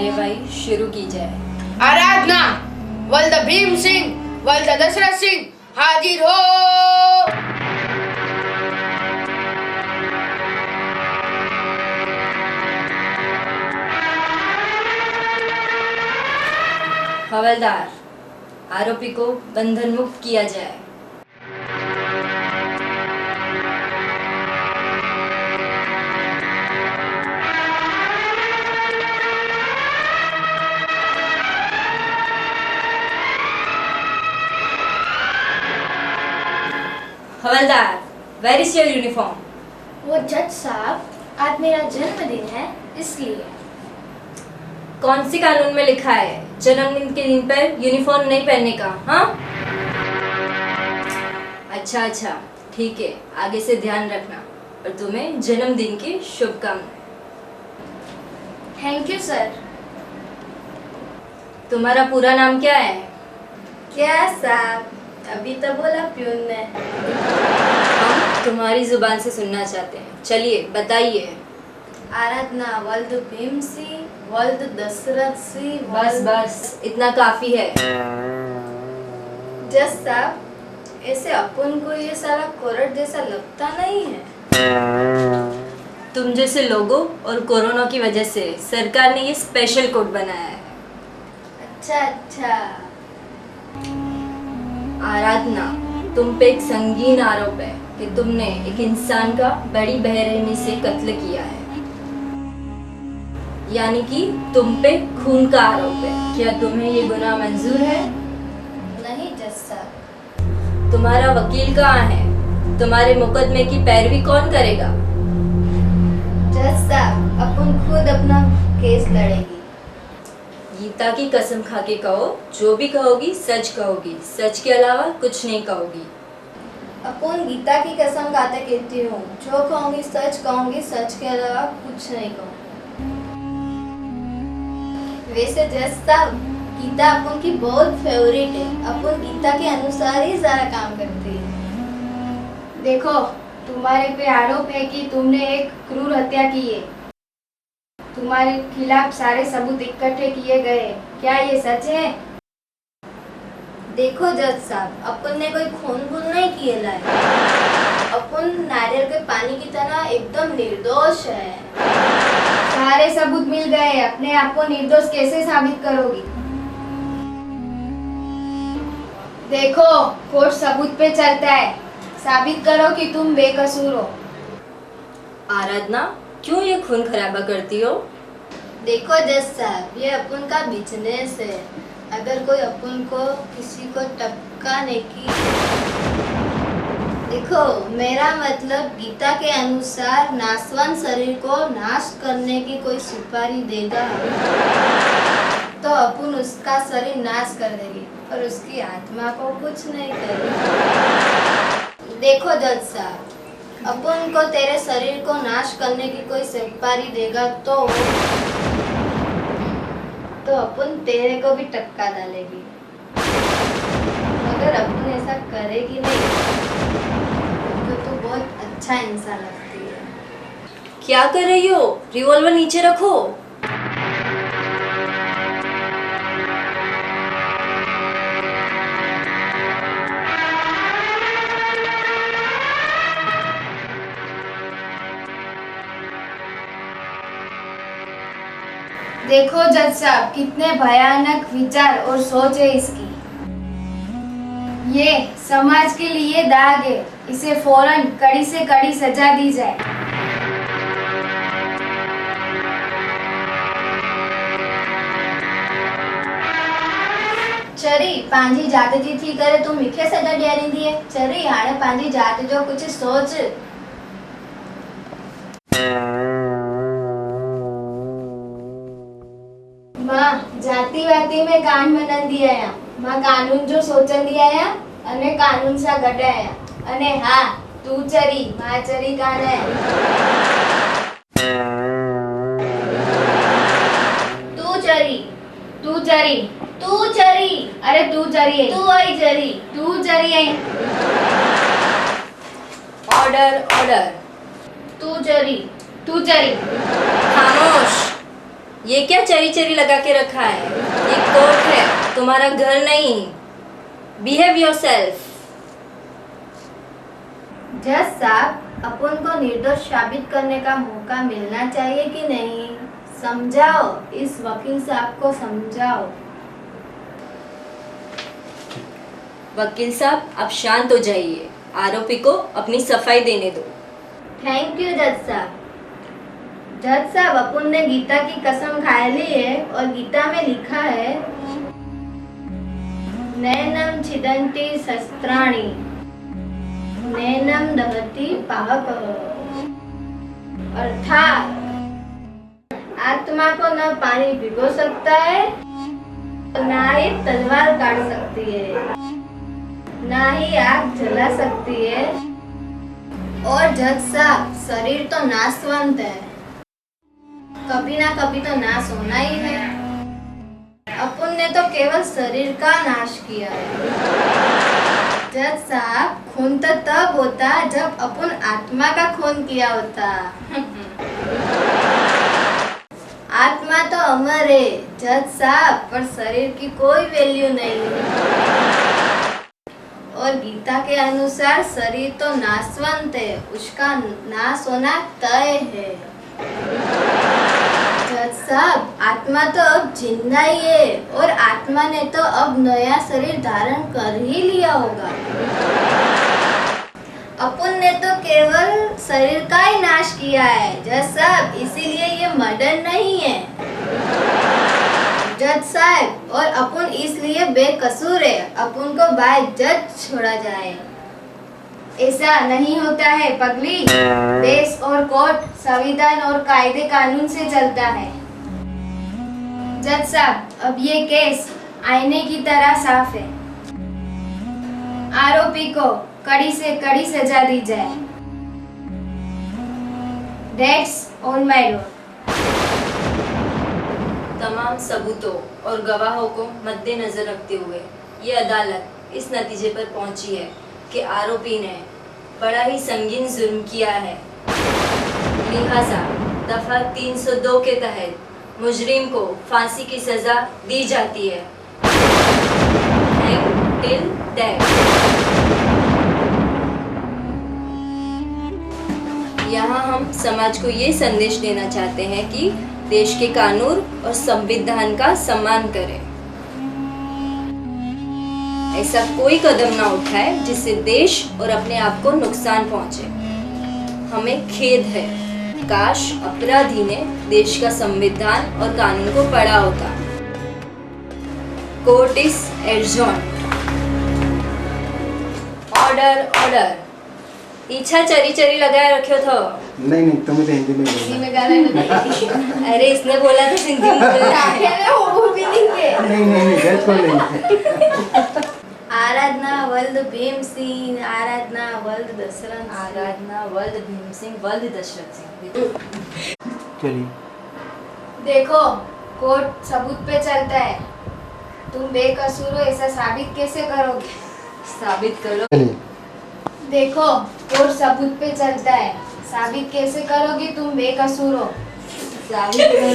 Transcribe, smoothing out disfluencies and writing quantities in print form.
कार्यवाही शुरू की जाए। आराधना वल्द भीम सिंह वल्द दशरथ सिंह हाजिर हो। हवलदार, आरोपी को बंधन मुक्त किया जाए। हवलदार, वेयर इज योर यूनिफॉर्म? वो जज साहब, आज मेरा जन्मदिन है इसलिए। कौन सी कानून में लिखा है जन्मदिन के दिन पर यूनिफॉर्म नहीं पहनने का? हाँ, अच्छा, ठीक है, आगे से ध्यान रखना और तुम्हें जन्मदिन की शुभकामनाएं। Thank you sir. तुम्हारा पूरा नाम क्या है? क्या साहब, अभी तो बोला प्यून ने। हम तुम्हारी जुबान से सुनना चाहते हैं, चलिए बताइए। आराधना वल्द भीम सिंह वल्द दशरथ सिंह। बस इतना काफी है। जज साहब, ऐसे अपन को ये सारा कोर्ट जैसा लगता नहीं है। तुम जैसे लोगों और कोरोना की वजह से सरकार ने ये स्पेशल कोड बनाया है। अच्छा। आराधना, तुम पे एक संगीन आरोप है कि तुमने एक इंसान का बड़ी बेरहमी से कत्ल किया है, यानी कि तुम पे खून का आरोप है। क्या तुम्हें ये गुनाह मंजूर है? नहीं जज साहब। तुम्हारा वकील कहाँ है? तुम्हारे मुकदमे की पैरवी कौन करेगा? जज साहब, अपन खुद अपना केस लड़ेगी। गीता की कसम खा के कहो, जो भी कहोगी सच कहोगी, सच के अलावा कुछ नहीं कहोगी। अपन गीता की कसम खाते कहती हूँ, जो कहूँगी सच के अलावा कुछ नहीं कहूँगी। वैसे जज साहब, गीता अपन की बहुत फेवरेट है। अपन गीता के अनुसार ही सारा काम करती है। देखो, तुम्हारे पे आरोप है कि तुमने एक क्रूर हत्या की है। तुम्हारे खिलाफ सारे सबूत इकट्ठे किए गए। क्या ये सच है? देखो जज साहब, अपन ने कोई खून नहीं किया है। अपन नारियल के पानी की तरह एकदम निर्दोष है। सारे सबूत मिल गए, अपने आप को निर्दोष कैसे साबित करोगी? देखो, कोर्ट सबूत पे चलता है। साबित करो कि तुम बेकसूर हो। आराधना, क्यों ये खून खराबा करती हो? देखो जज साहब, ये अपन का बिजनेस है। अगर कोई अपन को किसी को टपकाने की, देखो मेरा मतलब गीता के अनुसार नाशवान शरीर को नाश करने की कोई सुपारी देगा तो अपन उसका शरीर नाश कर देगी और उसकी आत्मा को कुछ नहीं करेगी। देखो जज साहब, अपन को तेरे शरीर को नाश करने की कोई सुपारी देगा तो अपन तेरे को भी टपका डालेगी। अगर अपन ऐसा करेगी नहीं तो बहुत अच्छा इंसान लगती है। क्या कर रही हो? रिवॉल्वर नीचे रखो। देखो जज साहब, कितने भयानक विचार और सोच है इसकी। ये समाज के लिए दाग है। इसे फौरन कड़ी से कड़ी सजा दी जाए। चरी पांजी जात जी थी करे तू मूंखे सजा ॾियारींदी है। चरी हाणे पांजी जात जो कुछ सोच। मां जाति वाति में कान मनंदी आहियां। मां कानून जो सोचंदी आहियां अने कानून सां गॾु आहियां। अने हा, तू चरी, मां चरी कान आहियां। तू चरी तू चरी। तू चरी अरे तू चरी है। तू आई चरी तू चरी है। ऑर्डर। तू चरी तू चरी। खामोश। ये क्या चरी चरी लगा के रखा है? ये कोर्ट है, तुम्हारा घर नहीं। Behave yourself. जज साहब, अपन को निर्दोष साबित करने का मौका मिलना चाहिए कि नहीं? समझाओ, इस वकील साहब को समझाओ। वकील साहब, आप शांत हो जाइए। आरोपी को अपनी सफाई देने दो। थैंक यू जज साहब। जज साहब, अपन ने गीता की कसम खा ली है और गीता में लिखा है नैनम छिदन्ति शस्त्राणि नैनम दहति पावकः। अर्थात आत्मा को न पानी भिगो सकता है, ना ही तलवार काट सकती है, ना ही आग जला सकती है। और जज साहब, शरीर तो नाशवंत है, कभी ना कभी तो नाश होना ही है। अपन ने तो केवल शरीर का नाश किया है। जज साहब, खून तो तब होता जब अपन आत्मा का खून किया होता। आत्मा तो अमर है जज साहब, पर शरीर की कोई वैल्यू नहीं है। और गीता के अनुसार शरीर तो नाशवंत है, उसका नाश होना तय है। जज साहब, आत्मा तो अब जिंदा ही है और आत्मा ने तो अब नया शरीर धारण कर ही लिया होगा। अपन ने तो केवल शरीर का ही नाश किया है जज साहब, इसीलिए ये मर्डर नहीं है जज साहब। और अपन इसलिए बेकसूर है, अपन को बाय जज छोड़ा जाए। ऐसा नहीं होता है पगली। देश और कोर्ट संविधान और कायदे कानून से चलता है। जज साहब, अब ये केस आईने की तरह साफ है। आरोपी को कड़ी से कड़ी सजा दी जाए। That's on my door। तमाम सबूतों और गवाहों को मद्देनजर रखते हुए ये अदालत इस नतीजे पर पहुंची है कि आरोपी ने बड़ा ही संगीन जुर्म किया है। लिहाजा दफा 302 के तहत मुजरिम को फांसी की सजा दी जाती है। Hang till death। यहाँ हम समाज को ये संदेश देना चाहते हैं कि देश के कानून और संविधान का सम्मान करें। ऐसा कोई कदम ना उठाए जिससे देश और अपने आप को नुकसान पहुंचे। हमें खेद है, काश अपराधी ने देश का संविधान और कानून को पढ़ा होता। Court is adjourned. Order order. पीछा चरी चरी लगाए रखे थे। नहीं नहीं, तुम्हें तो हिंदी में हिंदी बोलना। में गाना नहीं। अरे इसने बोला था हिंदी में बोलना है। वो भी नहीं के। नहीं नहीं नहीं, जज को नहीं। आराधना वल्द भीम सिंह, आराधना वल्द दशरथ सिंह। आराधना वल्द भीम सिंह वल्द दशरथ सिंह। चलिए। देखो, कोर्ट सबूत पे चलता है। तुम बेकसूर हो ऐसा साबित कैसे करोगे? साबित करो। चलिए। देखो, कोर्ट सबूत पे चलता है। साबित कैसे करोगे तुम बेकसूर हो? साबित करो।